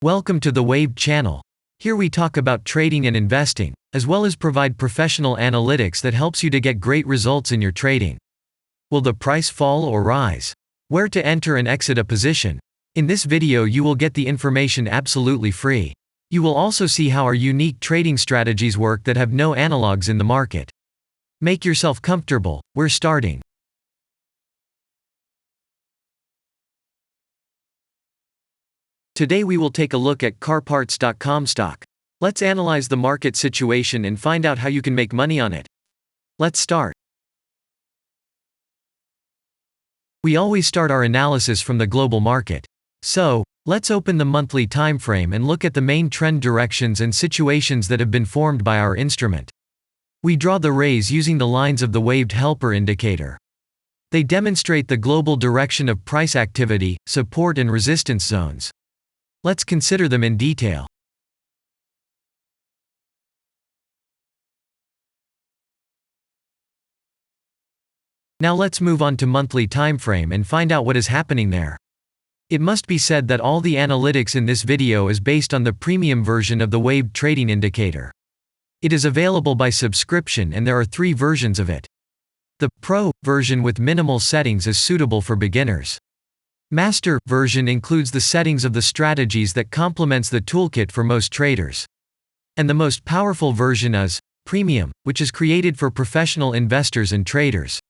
Welcome to the Waved channel. Here we talk about trading and investing, as well as provide professional analytics that helps you to get great results in your trading. Will the price fall or rise? Where to enter and exit a position? In this video you will get the information absolutely free. You will also see how our unique trading strategies work that have no analogs in the market. Make yourself comfortable, we're starting. Today we will take a look at carparts.com stock. Let's analyze the market situation and find out how you can make money on it. Let's start. We always start our analysis from the global market. So, let's open the monthly time frame and look at the main trend directions and situations that have been formed by our instrument. We draw the rays using the lines of the waved helper indicator. They demonstrate the global direction of price activity, support and resistance zones. Let's consider them in detail. Now let's move on to monthly time frame and find out what is happening there. It must be said that all the analytics in this video is based on the premium version of the waved trading indicator. It is available by subscription and there are 3 versions of it. The Pro version with minimal settings is suitable for beginners. Master version includes the settings of the strategies that complements the toolkit for most traders. And the most powerful version is Premium, which is created for professional investors and traders.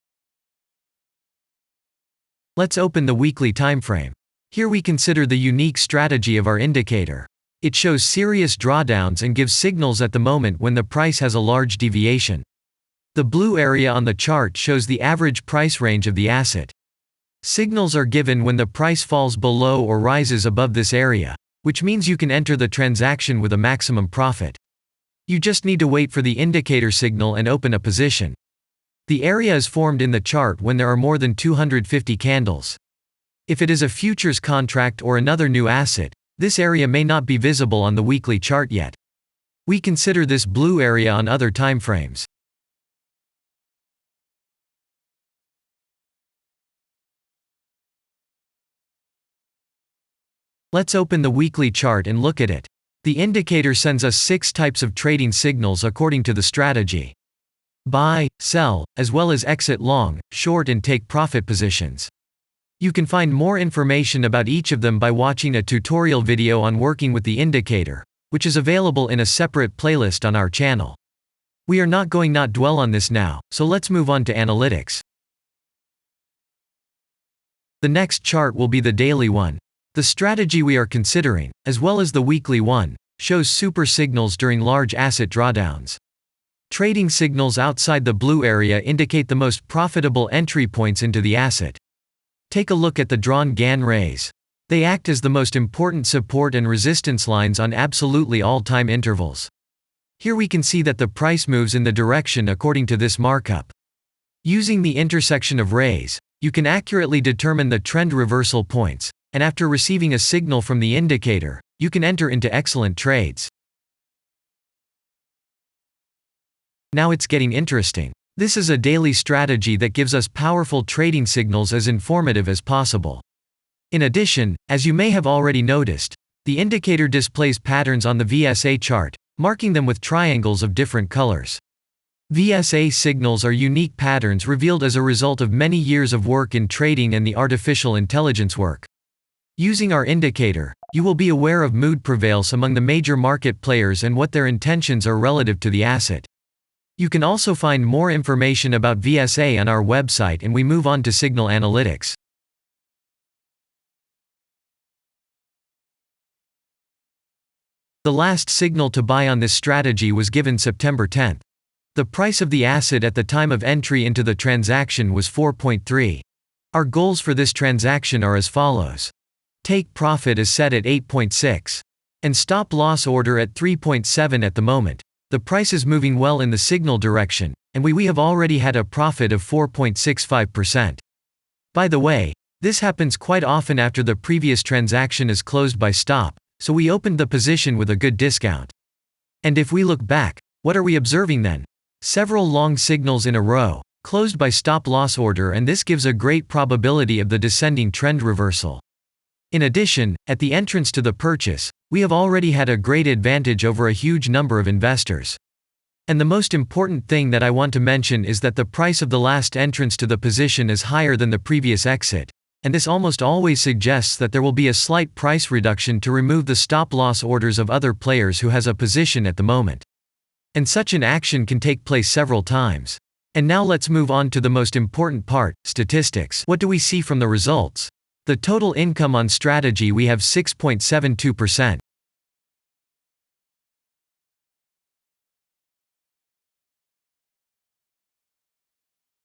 Let's open the weekly time frame. Here we consider the unique strategy of our indicator. It shows serious drawdowns and gives signals at the moment when the price has a large deviation. The blue area on the chart shows the average price range of the asset. Signals are given when the price falls below or rises above this area, which means you can enter the transaction with a maximum profit. You just need to wait for the indicator signal and open a position. The area is formed in the chart when there are more than 250 candles. If it is a futures contract or another new asset, this area may not be visible on the weekly chart yet. We consider this blue area on other time frames. Let's open the weekly chart and look at it. The indicator sends us 6 types of trading signals according to the strategy. Buy, sell, as well as exit long, short and take profit positions. You can find more information about each of them by watching a tutorial video on working with the indicator, which is available in a separate playlist on our channel. We are not going to dwell on this now, so let's move on to analytics. The next chart will be the daily one. The strategy we are considering, as well as the weekly one, shows super signals during large asset drawdowns. Trading signals outside the blue area indicate the most profitable entry points into the asset. Take a look at the drawn Gann rays. They act as the most important support and resistance lines on absolutely all time intervals. Here we can see that the price moves in the direction according to this markup. Using the intersection of rays, you can accurately determine the trend reversal points, and after receiving a signal from the indicator, you can enter into excellent trades. Now it's getting interesting. This is a daily strategy that gives us powerful trading signals as informative as possible. In addition, as you may have already noticed, the indicator displays patterns on the VSA chart, marking them with triangles of different colors. VSA signals are unique patterns revealed as a result of many years of work in trading and the artificial intelligence work. Using our indicator, you will be aware of mood prevails among the major market players and what their intentions are relative to the asset. You can also find more information about VSA on our website, and we move on to signal analytics. The last signal to buy on this strategy was given September 10th. The price of the asset at the time of entry into the transaction was 4.3. Our goals for this transaction are as follows. Take profit is set at 8.6. And stop loss order at 3.7 at the moment. The price is moving well in the signal direction, and we have already had a profit of 4.65%. By the way, this happens quite often after the previous transaction is closed by stop, so we opened the position with a good discount. And if we look back, what are we observing then? Several long signals in a row, closed by stop loss order, and this gives a great probability of the descending trend reversal. In addition, at the entrance to the purchase, we have already had a great advantage over a huge number of investors. And the most important thing that I want to mention is that the price of the last entrance to the position is higher than the previous exit, and this almost always suggests that there will be a slight price reduction to remove the stop-loss orders of other players who has a position at the moment. And such an action can take place several times. And now let's move on to the most important part, statistics. What do we see from the results? The total income on strategy, we have 6.72%.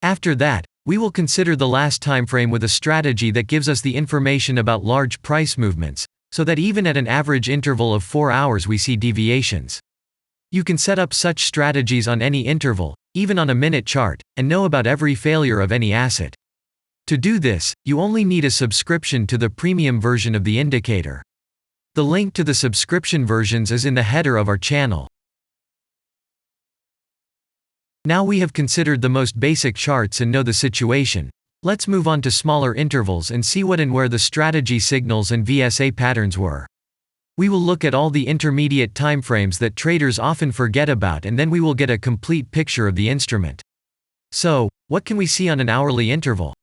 After that, we will consider the last time frame with a strategy that gives us the information about large price movements, so that even at an average interval of 4 hours we see deviations. You can set up such strategies on any interval, even on a minute chart, and know about every failure of any asset. To do this, you only need a subscription to the premium version of the indicator. The link to the subscription versions is in the header of our channel. Now we have considered the most basic charts and know the situation. Let's move on to smaller intervals and see what and where the strategy signals and VSA patterns were. We will look at all the intermediate timeframes that traders often forget about, and then we will get a complete picture of the instrument. So, what can we see on an hourly interval?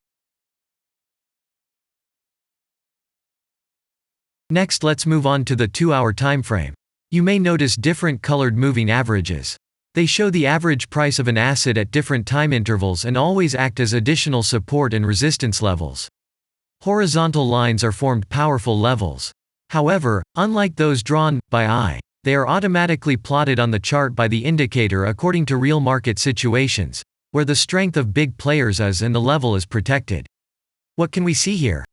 Next, let's move on to the 2-hour timeframe. You may notice different colored moving averages. They show the average price of an asset at different time intervals and always act as additional support and resistance levels. Horizontal lines are formed powerful levels. However, unlike those drawn by eye, they are automatically plotted on the chart by the indicator according to real market situations, where the strength of big players is and the level is protected. What can we see here?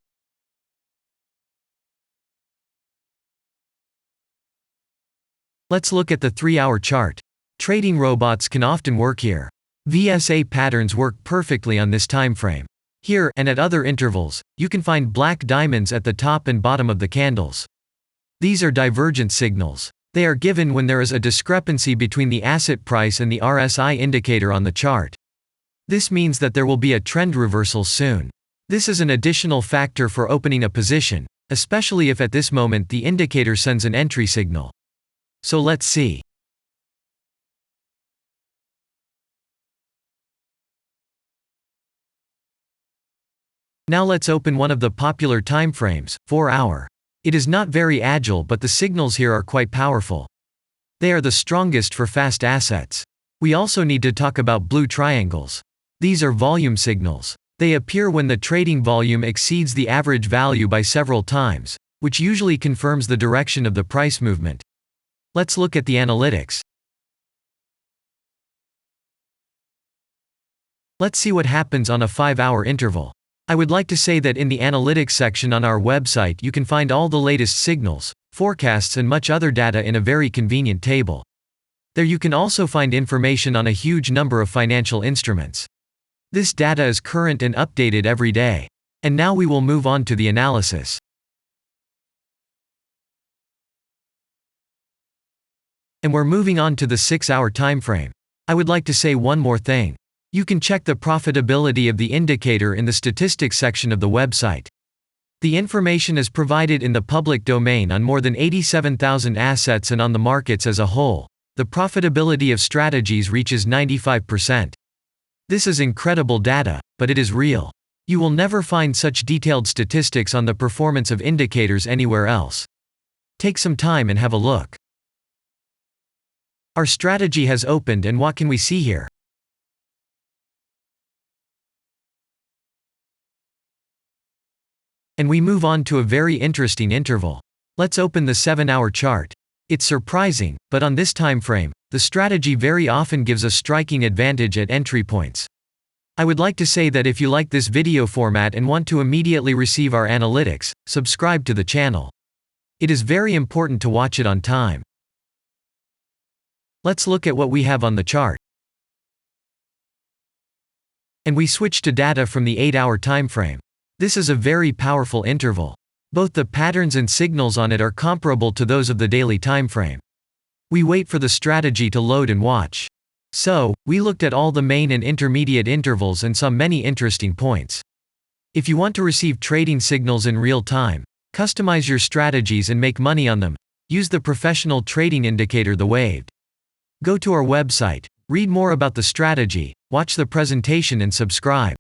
Let's look at the 3-hour chart. Trading robots can often work here. VSA patterns work perfectly on this time frame. Here, and at other intervals, you can find black diamonds at the top and bottom of the candles. These are divergent signals. They are given when there is a discrepancy between the asset price and the RSI indicator on the chart. This means that there will be a trend reversal soon. This is an additional factor for opening a position, especially if at this moment the indicator sends an entry signal. So let's see. Now let's open one of the popular timeframes, 4-hour. It is not very agile, but the signals here are quite powerful. They are the strongest for fast assets. We also need to talk about blue triangles. These are volume signals. They appear when the trading volume exceeds the average value by several times, which usually confirms the direction of the price movement. Let's look at the analytics. Let's see what happens on a 5-hour interval. I would like to say that in the analytics section on our website you can find all the latest signals, forecasts and much other data in a very convenient table. There you can also find information on a huge number of financial instruments. This data is current and updated every day. And now we will move on to the analysis. And we're moving on to the 6-hour timeframe. I would like to say one more thing. You can check the profitability of the indicator in the statistics section of the website. The information is provided in the public domain on more than 87,000 assets, and on the markets as a whole, the profitability of strategies reaches 95%. This is incredible data, but it is real. You will never find such detailed statistics on the performance of indicators anywhere else. Take some time and have a look. Our strategy has opened, and what can we see here? And we move on to a very interesting interval. Let's open the 7-hour chart. It's surprising, but on this time frame, the strategy very often gives a striking advantage at entry points. I would like to say that if you like this video format and want to immediately receive our analytics, subscribe to the channel. It is very important to watch it on time. Let's look at what we have on the chart. And we switch to data from the 8-hour time frame. This is a very powerful interval. Both the patterns and signals on it are comparable to those of the daily time frame. We wait for the strategy to load and watch. So, we looked at all the main and intermediate intervals and saw many interesting points. If you want to receive trading signals in real time, Customize your strategies and make money on them. Use the professional trading indicator, the waved. Go to our website, read more about the strategy, watch the presentation and subscribe.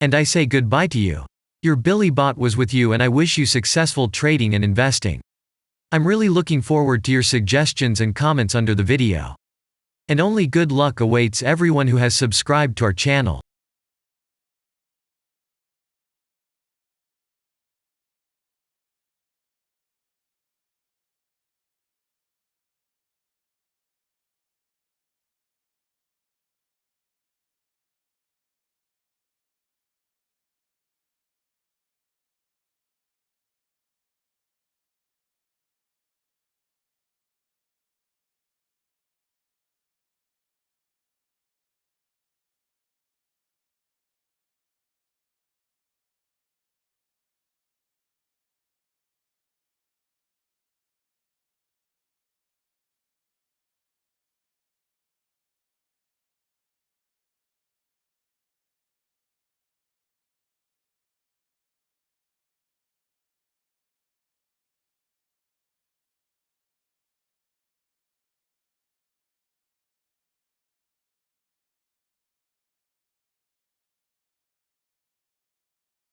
And I say goodbye to you. Your Billy Bot was with you, and I wish you successful trading and investing. I'm really looking forward to your suggestions and comments under the video. And only good luck awaits everyone who has subscribed to our channel.